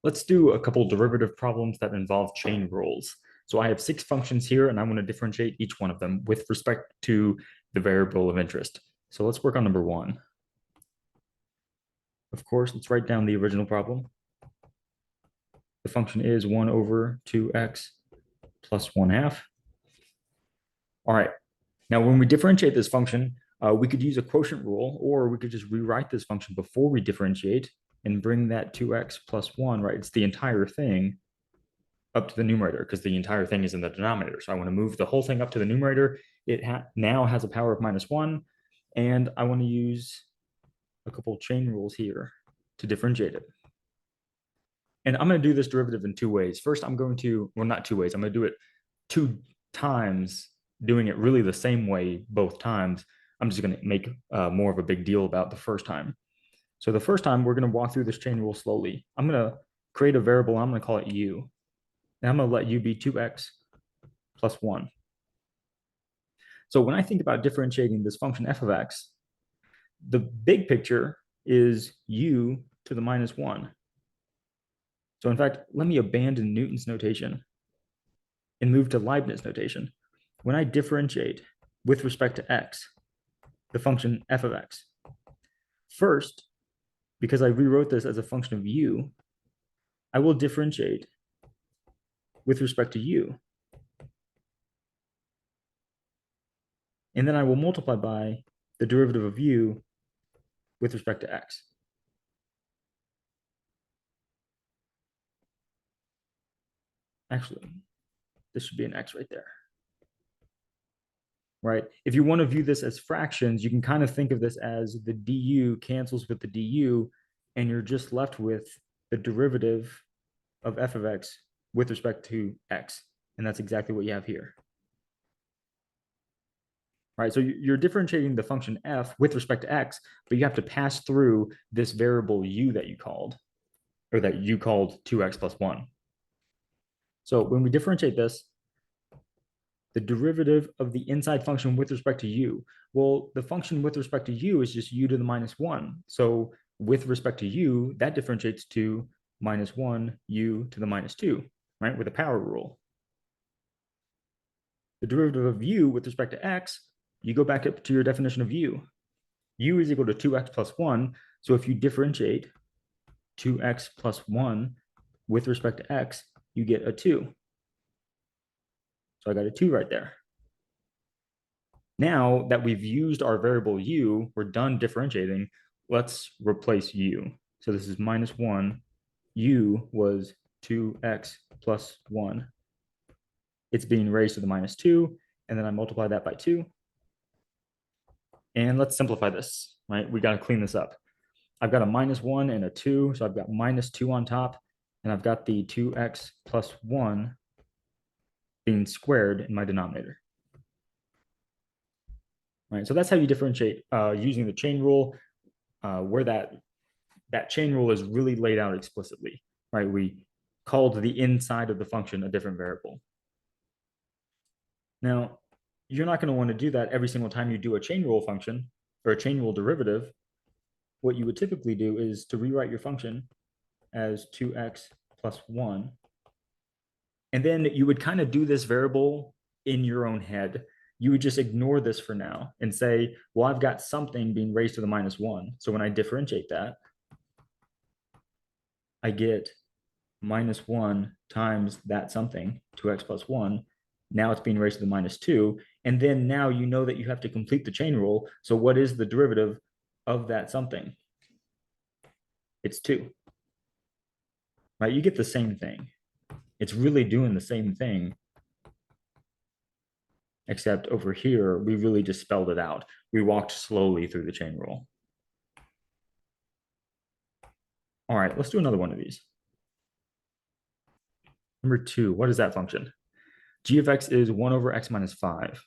Let's do a couple derivative problems that involve chain rules. So I have 6 functions here, and I want to differentiate each one of them with respect to the variable of interest. So let's work on number 1. Of course, let's write down the original problem. The function is 1 over 2x plus 1/2. All right. Now, when we differentiate this function, we could use a quotient rule, or we could just rewrite this function before we differentiate and bring that 2x plus 1, right? It's the entire thing up to the numerator because the entire thing is in the denominator. So I want to move the whole thing up to the numerator. It now has a power of -1, and I want to use a couple chain rules here to differentiate it. And I'm going to do this derivative in 2 ways. First, I'm going to, well, not 2 ways. I'm going to do it 2 times, doing it really the same way both times. I'm just going to make more of a big deal about the first time. So the first time, we're going to walk through this chain rule slowly. I'm going to create a variable. I'm going to call it u. And I'm going to let u be 2x plus 1. So when I think about differentiating this function f of x, the big picture is u to the -1. So in fact, let me abandon Newton's notation and move to Leibniz notation. When I differentiate with respect to x, the function f of x, first, because I rewrote this as a function of u, I will differentiate with respect to u. And then I will multiply by the derivative of u with respect to x. Actually, this should be an x right there. Right? If you want to view this as fractions, you can kind of think of this as the du cancels with the du, and you're just left with the derivative of f of x with respect to x. And that's exactly what you have here. Right? So you're differentiating the function f with respect to x, but you have to pass through this variable u that you called, or that you called 2x plus 1. So when we differentiate this, the derivative of the inside function with respect to u. Well, the function with respect to u is just u to the -1. So with respect to u, that differentiates to -1 u to the -2, right, with a power rule. The derivative of u with respect to x, you go back up to your definition of u. U is equal to 2x plus 1. So if you differentiate 2x plus 1 with respect to x, you get a 2. So I got a 2 right there. Now that we've used our variable u, we're done differentiating. Let's replace u. So this is -1. U was 2x plus 1. It's being raised to the -2, and then I multiply that by 2. And let's simplify this, right? We got to clean this up. I've got a -1 and a 2, so I've got -2 on top, and I've got the 2x plus 1 being squared in my denominator. Right, so that's how you differentiate using the chain rule, where that chain rule is really laid out explicitly. Right, we called the inside of the function a different variable. Now, you're not going to want to do that every single time you do a chain rule function or a chain rule derivative. What you would typically do is to rewrite your function as 2x plus 1. And then you would kind of do this variable in your own head. You would just ignore this for now and say, well, I've got something being raised to the -1. So when I differentiate that, I get -1 times that something, 2x plus 1. Now it's being raised to the -2. And then now you know that you have to complete the chain rule. So what is the derivative of that something? It's 2. Right? You get the same thing. It's really doing the same thing, except over here, we really just spelled it out. We walked slowly through the chain rule. All right, let's do another one of these. Number 2, what is that function? G of x is 1 over x minus 5.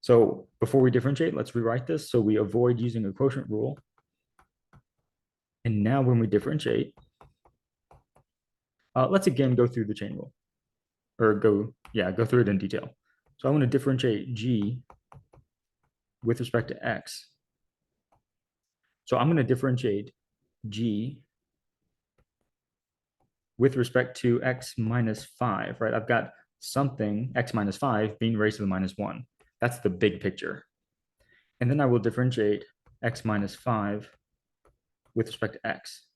So before we differentiate, let's rewrite this so we avoid using a quotient rule. And now when we differentiate, let's again go through the chain rule, or go through it in detail. So I want to differentiate g with respect to x. So I'm going to differentiate g with respect to x minus 5, right? I've got something, x minus 5, being raised to the minus 1. That's the big picture. And then I will differentiate x minus 5 with respect to x.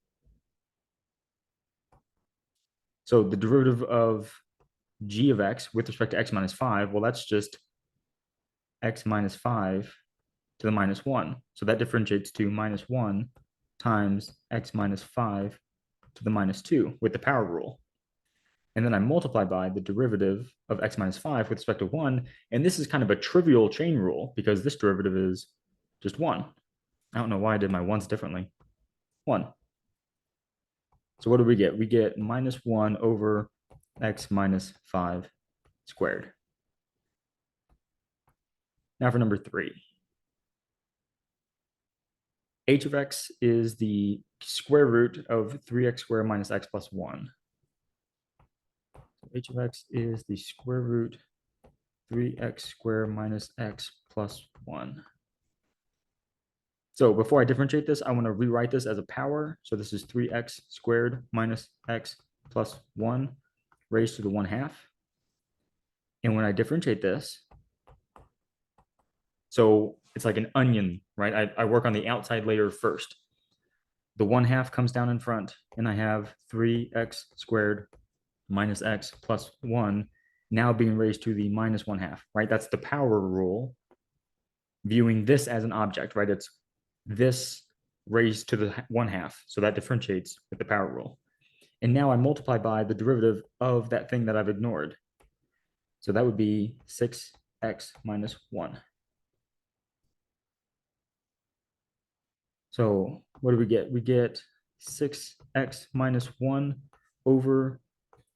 So the derivative of g of x with respect to x minus 5, well, that's just x minus 5 to the minus 1. So that differentiates to minus 1 times x minus 5 to the minus 2 with the power rule. And then I multiply by the derivative of x minus 5 with respect to 1. And this is kind of a trivial chain rule because this derivative is just 1. I don't know why I did my 1s differently. 1. So what do we get? We get minus 1 over x minus 5 squared. Now for number 3. H of x is the square root of 3x squared minus x plus 1. H of x is the square root 3x squared minus x plus 1. So before I differentiate this, I want to rewrite this as a power. So this is 3x squared minus x plus 1 raised to the 1/2. And when I differentiate this, so it's like an onion, right? I work on the outside layer first. The 1/2 comes down in front, and I have 3x squared minus x plus 1 now being raised to the minus 1/2, right? That's the power rule, viewing this as an object, right? It's this raised to the 1/2. So that differentiates with the power rule. And now I multiply by the derivative of that thing that I've ignored. So that would be 6x minus 1. So what do we get? We get 6x minus 1 over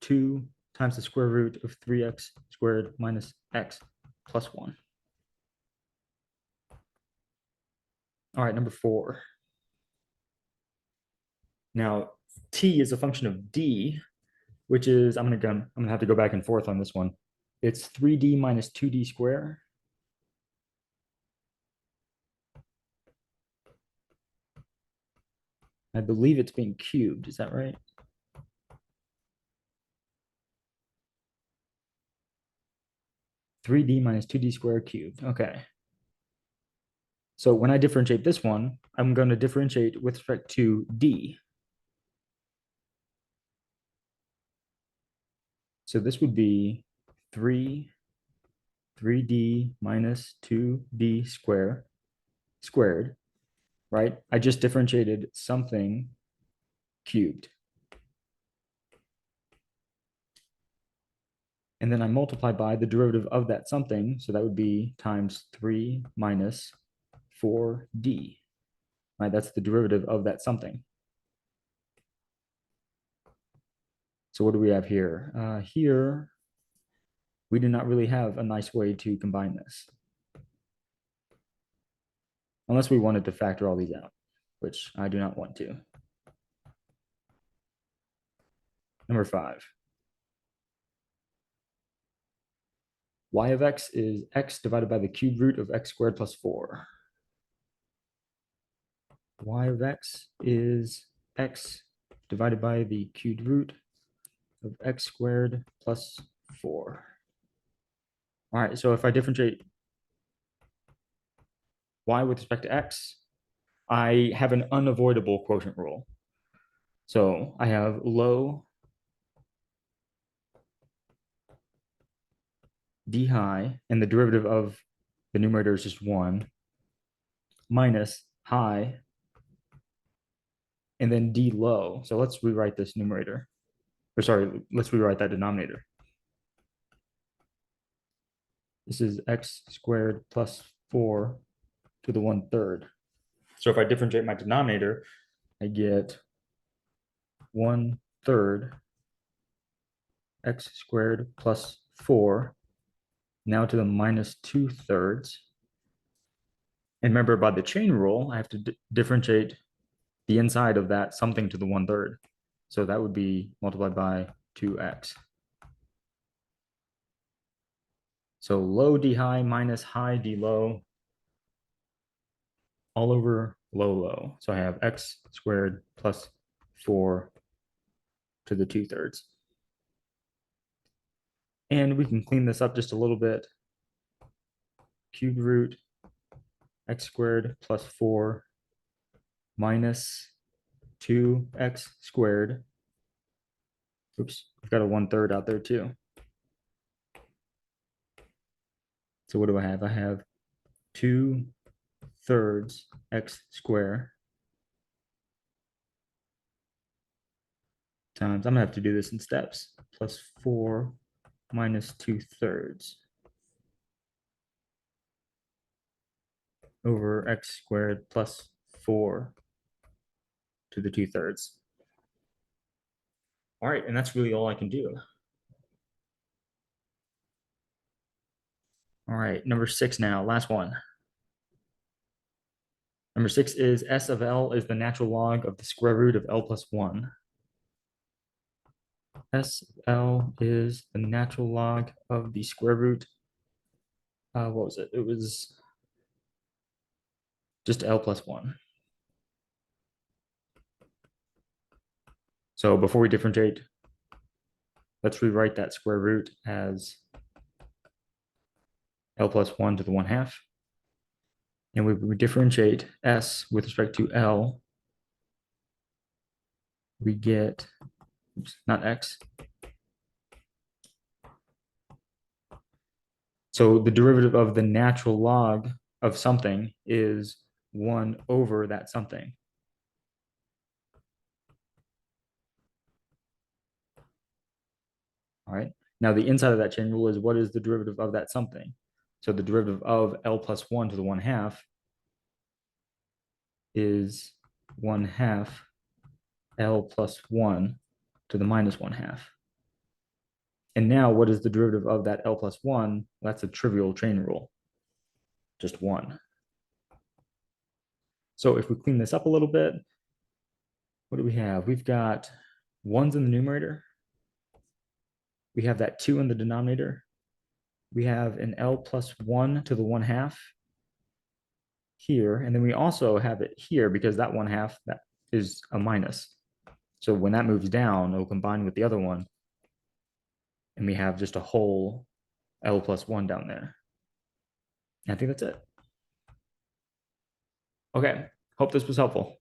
2 times the square root of 3x squared minus x plus 1. All right, number 4. Now, t is a function of d, which is, I'm gonna have to go back and forth on this one. It's 3d minus 2d squared. I believe it's being cubed. Is that right? Three d minus 2d squared cubed. Okay. So when I differentiate this one, I'm going to differentiate with respect to d. So this would be 3d minus 2d squared, right? I just differentiated something cubed. And then I multiply by the derivative of that something. So that would be times 3 minus 4d, right? That's the derivative of that something. So what do we have here? Here, we do not really have a nice way to combine this. Unless we wanted to factor all these out, which I do not want to. Number 5. Y of x is x divided by the cube root of x squared plus 4. Y of x is x divided by the cubed root of x squared plus 4. All right, so if I differentiate y with respect to x, I have an unavoidable quotient rule. So I have low d high, and the derivative of the numerator is just 1, minus high, and then d low. So let's rewrite this numerator. Or sorry, let's rewrite that denominator. This is x squared plus 4 to the 1/3. So if I differentiate my denominator, I get 1/3 x squared plus 4 now to the minus 2/3. And remember, by the chain rule, I have to differentiate the inside of that something to the 1/3. So that would be multiplied by 2x. So low d high minus high d low all over low. So I have x squared plus 4 to the 2/3. And we can clean this up just a little bit. Cube root x squared plus 4 minus 2x squared. Oops, I've got a 1/3 out there too. So what do I have? I have 2/3 x squared times, I'm gonna have to do this in steps, plus 4 minus 2/3 over x squared plus 4 to the 2/3. All right, and that's really all I can do. All right, number 6 now, last one. Number 6 is S of L is the natural log of the square root of L plus 1. S of L is the natural log of the square root. What was it? It was just L plus 1. So before we differentiate, let's rewrite that square root as L plus 1 to the 1/2. And we differentiate S with respect to L, we get, oops, not X. So the derivative of the natural log of something is 1 over that something. All right. Now the inside of that chain rule is what is the derivative of that something? So the derivative of L plus 1 to the 1/2 is 1/2 L plus 1 to the minus 1/2. And now what is the derivative of that L plus 1? That's a trivial chain rule, just 1. So if we clean this up a little bit, what do we have? We've got 1's in the numerator. We have that 2 in the denominator. We have an L plus 1 to the 1/2 here. And then we also have it here because that 1/2, that is a minus. So when that moves down, it'll combine with the other one. And we have just a whole L plus 1 down there. And I think that's it. Okay, hope this was helpful.